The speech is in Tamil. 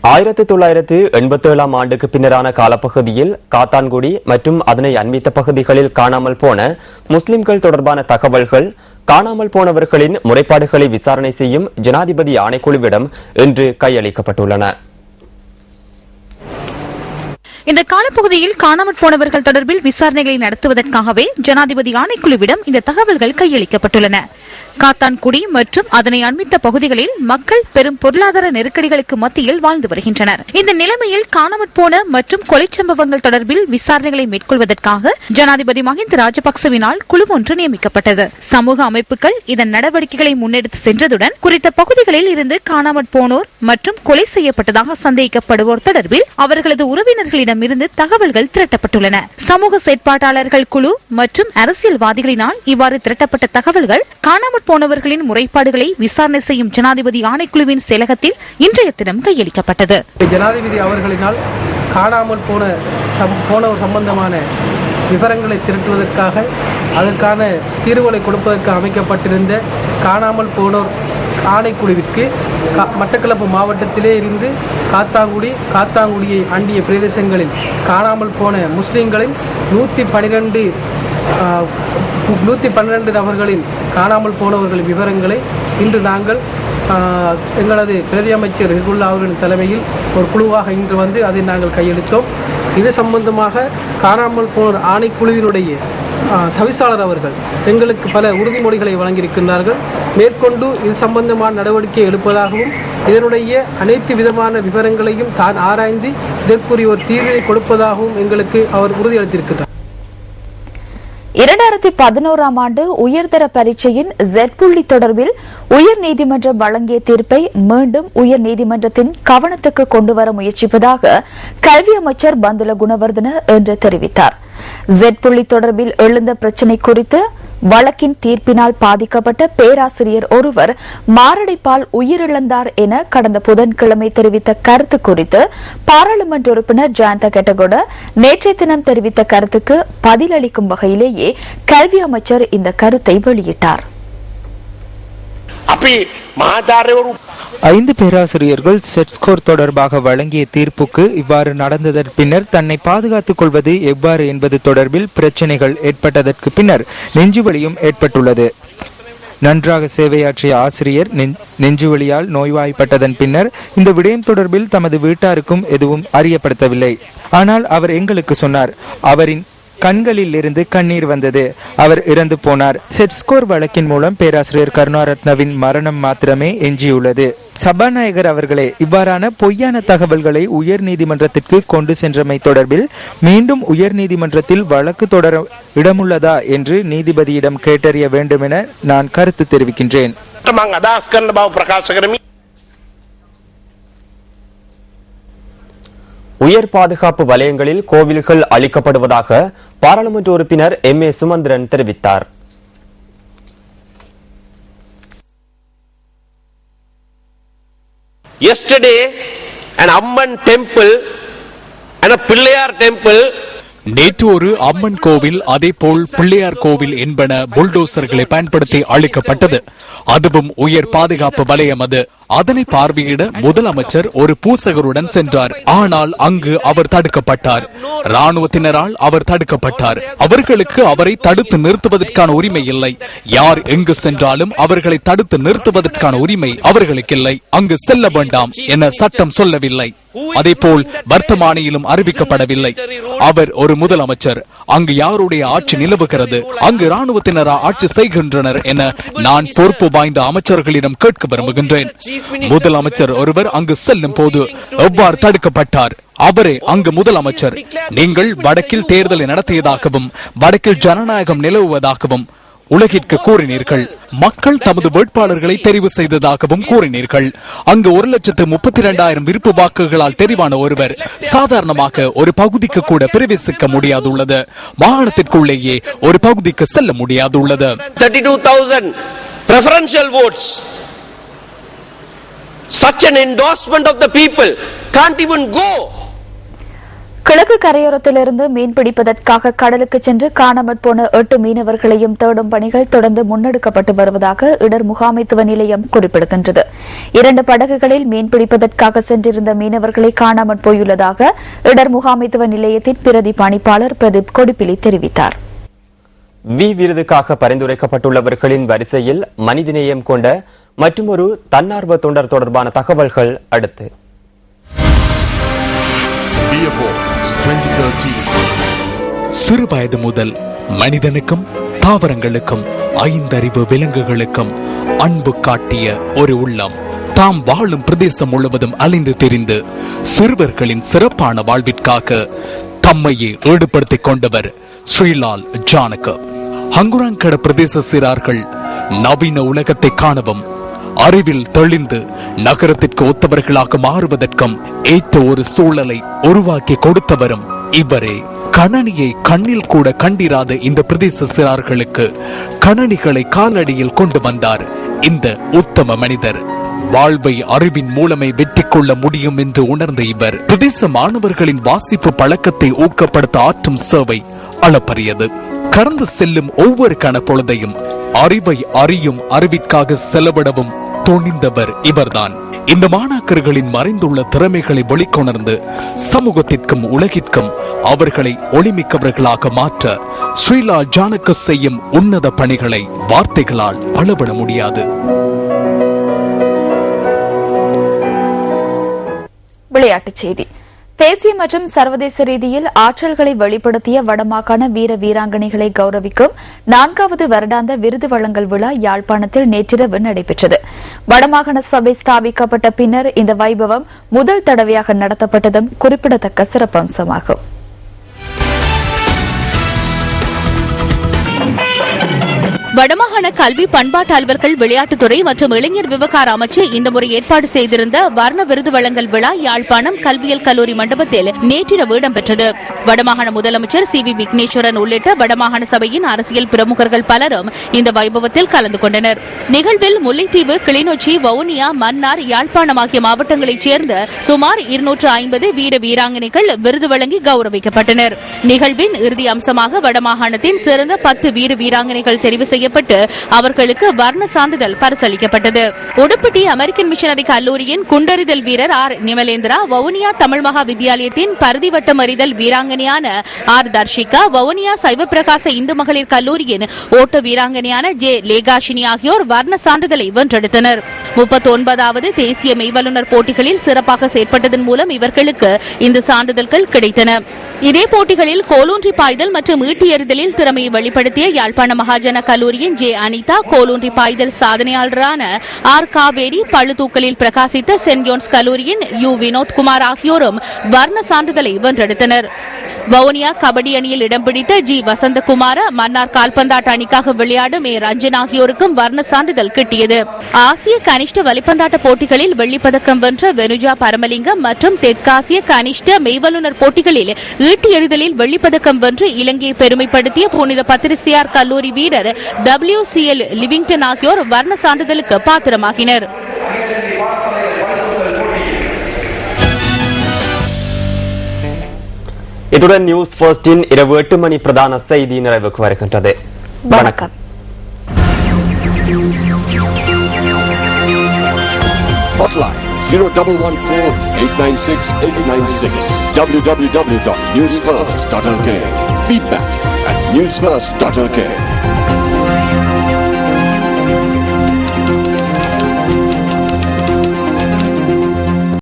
1987 ஆண்டுக்கு பின்னரான காலப்பகுதியில் காத்தான்குடி மற்றும் அதனை அண்மித்த பகுதிகளில் காணாமல் போன முஸ்லிம்கள் தொடர்பான தகவல்கள், காணாமல் போனவர்களின் முறைப்பாடுகளை விசாரணை செய்யும் ஜனாதிபதி ஆணைக்குழுவிடம் இன்று கையளிக்கப்பட்டுள்ளன. இந்த காலப்பகுதியில் காணாமற் போனவர்கள் தொடர்பில் விசாரணைகளை நடத்துவதற்காகவே ஜனாதிபதி ஆணைக்குழுவிடம் இந்த தகவல்கள் கையளிக்கப்பட்டுள்ளன. காத்தான்குடி மற்றும் அதனை அண்மித்த பகுதிகளில் மக்கள் பெரும் பொருளாதார நெருக்கடிகளுக்கு மத்தியில் வாழ்ந்து வருகின்றனர். இந்த நிலைமையில் காணாமற் போன மற்றும் கொலை சம்பவங்கள் தொடர்பில் விசாரணைகளை மேற்கொள்வதற்காக ஜனாதிபதி மஹிந்த ராஜபக்சவினால் குழு ஒன்று நியமிக்கப்பட்டது. சமூக அமைப்புகள் இதன் நடவடிக்கைகளை முன்னெடுத்து சென்றதுடன் குறித்த பகுதிகளில் இருந்து காணாமற் போனோர் மற்றும் கொலை செய்யப்பட்டதாக சந்தேகிக்கப்படுவோர் தொடர்பில் அவர்களது உறவினர்களிடம் இருந்து தகவல்கள் திரட்டப்பட்டுள்ளன. சமூக செயற்பாட்டாளர்கள் குழு மற்றும் அரசியல்வாதிகளினால் இவ்வாறு திரட்டப்பட்ட தகவல்கள் காணாமற் போனவர்களின் முறைப்பாடுகளை விசாரணை செய்யும் ஜனாதிபதி ஆணைக்குழுவின் செயலகத்தில் இன்றைய தினம் கையளிக்கப்பட்டது. ஜனாதிபதி அவர்களினால் காணாமல் போனவர் சம்பந்தமான விவரங்களை திரட்டுவதற்காக அதற்கான தீர்வுகளை கொடுப்பதற்கு அமைக்கப்பட்டிருந்த காணாமல் போனோர் ஆணைக்குழுவிற்கு மட்டக்களப்பு மாவட்டத்திலே இருந்து காத்தாங்குடியை அண்டிய பிரதேசங்களில் காணாமல் போன முஸ்லிம்களின் 112 நபர்களின் காணாமல் போனவர்களின் விவரங்களை இன்று நாங்கள் எங்களது பிரதி அமைச்சர் ஹிஸ்புல்லா அவர்களின் தலைமையில் ஒரு குழுவாக இன்று வந்து அதை நாங்கள் கையெழுத்தோம். இது சம்பந்தமாக காணாமல் போனோர் ஆணைக்குழுவினுடைய தவிசாளர் அவர்கள் எங்களுக்கு பல உறுதிமொழிகளை வழங்கியிருக்கின்றார்கள். மேற்கொண்டு இது சம்பந்தமான நடவடிக்கை எடுப்பதாகவும் இதனுடைய அனைத்து விதமான விவரங்களையும் தான் ஆராய்ந்து இதற்குரிய ஒரு தீர்வினை கொடுப்பதாகவும் எங்களுக்கு அவர் உறுதியளித்திருக்கிறார். 2011 ஆண்டு உயர்தர பரீட்சையின் Z புள்ளி தொடர்பில் உயர் நீதிமன்றம் வழங்கிய தீர்ப்பை மீண்டும் உயர் நீதிமன்றத்தின் கவனத்துக்கு கொண்டுவர முயற்சிப்பதாக கல்வி அமைச்சர் பந்துல குணவர்தன என்று தெரிவித்தார். Z புள்ளி தொடர்பில் எழுந்த பிரச்சினை குறித்து வழக்கின் தீர்ப்பினால் பாதிக்கப்பட்ட பேராசிரியர் ஒருவர் மாரடைப்பால் உயிரிழந்தார் என கடந்த புதன்கிழமை தெரிவித்த கருத்து குறித்து பாராளுமன்ற உறுப்பினர் ஜயந்த கெட்டகொட நேற்றைய தினம் தெரிவித்த கருத்துக்கு பதிலளிக்கும் வகையிலேயே கல்வி அமைச்சர் இந்த கருத்தை வெளியிட்டார். 5 பேராசிரியர்கள் செட் ஸ்கோர் தொடர்பாக வழங்கிய தீர்ப்புக்கு இவ்வாறு நடந்ததற்கு பின்னர் தன்னை பாதுகாத்துக் கொள்வது எவ்வாறு என்பது தொடர்பில் பிரச்சினைகள் ஏற்பட்டதற்கு பின்னர் நெஞ்சுவலியும் ஏற்பட்டுள்ளது. நன்றாக சேவையாற்றிய ஆசிரியர் நெஞ்சுவலியால் நோய்வாய்ப்பட்டதன் பின்னர் இந்த விடயம் தொடர்பில் தமது வீட்டாருக்கும் எதுவும் அறியப்படுத்தவில்லை. ஆனால் அவர் எங்களுக்கு சொன்னார். அவரின் கண்களில் இருந்து கண்ணீர் வந்தது. அவர் இறந்து போனார். செட் ஸ்கோர் வழக்கின் மூலம் பேராசிரியர் கருணாரத்னவின் மரணம் மாத்திரமே எஞ்சியுள்ளது. சபாநாயகர் அவர்களே, இவ்வாறான பொய்யான தகவல்களை உயர் நீதிமன்றத்திற்கு கொண்டு சென்றமை தொடர்பில் மீண்டும் உயர் நீதிமன்றத்தில் வழக்கு தொடர இடமுள்ளதா என்று நீதிபதியிடம் கேட்டறிய வேண்டும் என நான் கருத்து தெரிவிக்கின்றேன். உயர் பாதுகாப்பு வலயங்களில் கோவில்கள் அளிக்கப்படுவதாக பாராளுமன்ற உறுப்பினர் MA சுமந்திரன் தெரிவித்தார். Yesterday, an Amman temple and a Pillayar temple. நேற்று ஒரு அம்மன் கோவில், அதே போல் பிள்ளையார் கோவில் என்பன புல்டோசர்களை பயன்படுத்தி அழிக்கப்பட்டது. அதுவும் உயர் பாதுகாப்பு வலயம். அது அதனை பார்வையிட முதலமைச்சர் ஒரு பூசகருடன் சென்றார். ஆனால் அங்கு அவர் தடுக்கப்பட்டார். ராணுவத்தினரால் அவர் தடுக்கப்பட்டார். அவர்களுக்கு அவரை தடுத்து நிறுத்துவதற்கான உரிமை இல்லை. யார் எங்கு சென்றாலும் அவர்களை தடுத்து நிறுத்துவதற்கான உரிமை அவர்களுக்கு இல்லை. அங்கு செல்ல வேண்டாம் என சட்டம் சொல்லவில்லை. அதே போல் வர்த்தமானியிலும் அறிவிக்கப்படவில்லை. அவர் ஒரு முதலமைச்சர். அங்கு யாருடைய ஆட்சி நிலவுகிறது? அங்கு ராணுவத்தினரா ஆட்சி செய்கின்றனர் என நான் பொறுப்பு வாய்ந்த அமைச்சர்களிடம் கேட்க விரும்புகின்றேன். முதலமைச்சர் ஒருவர் அங்கு செல்லும் போது எவ்வாறு தடுக்கப்பட்டார்? அவரே அங்கு முதலமைச்சர். நீங்கள் வடக்கில் தேர்தலை நடத்தியதாகவும் வடக்கில் ஜனநாயகம் நிலவுவதாகவும் உலகிற்கு கூறினீர்கள். மக்கள் தமது வேட்பாளர்களை தெரிவு செய்ததாகவும் கூறினீர்கள். அங்கு 1,32,000 விருப்பு வாக்குகளால் தெரிவான ஒருவர் சாதாரணமாக ஒரு பகுதிக்கு கூட பிரவேசிக்க முடியாதுள்ளது. மாகாணத்திற்குள்ளேயே ஒரு பகுதிக்கு செல்ல முடியாதுள்ளது. 32,000 preferential votes. Such an endorsement of the people can't even go. கிழக்கு கரையோரத்திலிருந்து மீன்பிடிப்பதற்காக கடலுக்கு சென்று காணாமற் போன 8 மீனவர்களையும் தேடும் பணிகள் தொடர்ந்து முன்னெடுக்கப்பட்டு வருவதாக இடர் முகாமைத்துவ நிலையம் குறிப்பிடுகின்றது. 2 படகுகளில் மீன்பிடிப்பதற்காக சென்றிருந்த மீனவர்களை காணாமற் போயுள்ளதாக இடர் முகாமைத்துவ நிலையத்தின் பிரதி பணிப்பாளர் பிரதீப் கொடிப்பிலி தெரிவித்தார். விருதுக்காக பரிந்துரைக்கப்பட்டுள்ளவர்களின் வரிசையில் மனிதநேயம் கொண்ட மற்றொரு தன்னார்வ தொண்டர் தொடர்பான தகவல்கள் அடுத்து. சிறு வயது முதல் மனிதனுக்கும் தாவரங்களுக்கும் 5 அறிவு விலங்குகளுக்கும் அன்பு காட்டிய ஒரு உள்ளம் தாம் வாழும் பிரதேசம் முழுவதும் அலைந்து திரிந்து சிறுவர்களின் சிறப்பான வாழ்விற்காக தம்மையே ஈடுபடுத்திக் கொண்டவர் ஸ்ரீலால் ஜானக. ஹங்குராங்கட பிரதேச சிறார்கள் நவீன உலகத்தை காணவும் அறிவில் தெளிந்து நகரத்திற்கு ஒத்தவர்களாக மாறுவதற்கும் ஏற்ற ஒரு சூழலை உருவாக்கி கொடுத்தவரும் இவரே. கணனியை கண்ணில் கூட கண்டிராத இந்த பிரதேச சிறார்களுக்கு கணனிகளை காலடியில் கொண்டு வந்தார் இந்த உத்தம மனிதர். வாழ்வை அறிவின் மூலமே வெற்றி கொள்ள முடியும் என்று உணர்ந்த இவர் பிரதேச மாணவர்களின் வாசிப்பு பழக்கத்தை ஊக்கப்படுத்த ஆற்றும் சேவை அளப்பரியது. கடந்து செல்லும் ஒவ்வொரு கணப்பொழுதையும் அறிவை அறியும் அறிவிற்காக செலவிடவும் துணிந்தவர் இவர்தான். இந்த மாணாக்கர்களின் மறைந்துள்ள திறமைகளை வெளிக்கொணர்ந்து சமூகத்திற்கும் உலகிற்கும் அவர்களை ஒளிமிக்கவர்களாக மாற்ற ஸ்ரீலால் ஜானக செய்யும் உன்னத பணிகளை வார்த்தைகளால் அளவிட முடியாது. விளையாட்டுச் செய்தி. தேசிய மற்றும் சர்வதேச ரீதியில் ஆற்றல்களை வெளிப்படுத்திய வடமாகாண வீர வீராங்கனைகளை கௌரவிக்கும் 4வது வருடாந்த விருது வழங்கல் விழா யாழ்ப்பாணத்தில் நேற்றிரவு நடைபெற்றது. வடமாகாண சபை ஸ்தாபிக்கப்பட்ட பின்னர் இந்த வைபவம் முதல் தடவையாக நடத்தப்பட்டதும் குறிப்பிடத்தக்க சிறப்பம்சமாகும். வடமாகாண கல்வி பண்பாட்டு அலுவல்கள் விளையாட்டுத்துறை மற்றும் இளைஞர் விவகார அமைச்சு இந்த முறை ஏற்பாடு செய்திருந்த வர்ண விருது வழங்கல் விழா யாழ்ப்பாணம் கல்வியல் கல்லூரி மண்டபத்தில் நேற்றிரவு இடம்பெற்றது. வடமாகாண முதலமைச்சர் சி.வி. விக்னேஸ்வரன் உள்ளிட்ட வடமாகாண சபையின் அரசியல் பிரமுகர்கள் பலரும் இந்த வைபவத்தில் கலந்து கொண்டனர். நிகழ்வில் முல்லைத்தீவு, கிளிநொச்சி, வவுனியா, மன்னார், யாழ்ப்பாணம் ஆகிய மாவட்டங்களைச் சேர்ந்த சுமார் 250 வீர வீராங்கனைகள் விருது வழங்கி கௌரவிக்கப்பட்டனர். நிகழ்வின் இறுதி அம்சமாக வடமாகாணத்தின் சிறந்த 10 வீர வீராங்கனைகள் தெரிவு செய்யப்பட்டு அவர்களுக்கு வர்ண சான்றிதழ் பரிசளிக்கப்பட்டது. உடுப்பிட்டி அமெரிக்கன் மிஷனரி கல்லூரியின் குண்டறிதல் வீரர் ஆர். நிமலேந்திரா, வவுனியா தமிழ் மகா வித்தியாலயத்தின் பருதிவட்டம் அறிதல் வீராங்கனையான ஆர். தர்ஷிகா, வவுனியா சைவ பிரகாச இந்து மகளிர் கல்லூரியின் ஓட்ட வீராங்கனையான ஜே. லேகாஷினி ஆகியோர் வர்ண சான்றிதழை வென்றெடுத்தனர். 39வது தேசிய மெய்வல்லுநர் போட்டிகளில் சிறப்பாக செயற்பட்டதன் மூலம் இவர்களுக்கு இந்த சான்றிதழ்கள் கிடைத்தன. இதே போட்டிகளில் கோலூன்றி பாய்தல் மற்றும் ஈட்டி எறிதலில் திறமையை வெளிப்படுத்திய யாழ்ப்பாண மகாஜன கல்லூரியின் ஜே. அனிதா, கோலூன்றி பாய்தல் சாதனையாளரான ஆர். காவேரி, பளுதூக்கலில் பிரகாசித்த சென்ட் ஜோன்ஸ் கல்லூரியின் யு. வினோத்குமார் ஆகியோரும் வர்ண சான்றிதழை வென்றெடுத்தனர். வவுனியா கபடி அணியில் இடம் பிடித்த ஜி. வசந்தகுமார, மன்னார் கால்பந்தாட்ட அணிக்காக விளையாடும் ஏ. ரஞ்சன் ஆகியோருக்கும் வர்ண சான்றிதழ் கிட்டியது. ஆசிய கனிஷ்ட வலைப்பந்தாட்ட போட்டிகளில் வெள்ளிப்பதக்கம் வென்ற வெனுஜா பரமலிங்கம் மற்றும் தெற்காசிய கனிஷ்ட மெய்வல்லுநர் போட்டிகளில் ஈட்டி எறிதலில் வெள்ளிப்பதக்கம் வென்று இலங்கையை பெருமைப்படுத்திய புனித பத்திரிசியார் கல்லூரி வீரர் WCL லிவிங்டன் ஆகியோர் வர்ண சான்றிதழுக்கு பாத்திரமாகினர். இத்துடன் நியூஸ் ஃபர்ஸ்டின் இரவு 8 மணி பிரதான செய்தி நிறைவுக்கு வருகின்றது. வணக்கம். Hotline 0114-896-896 www.newsfirst.lk. Feedback at newsfirst.lk.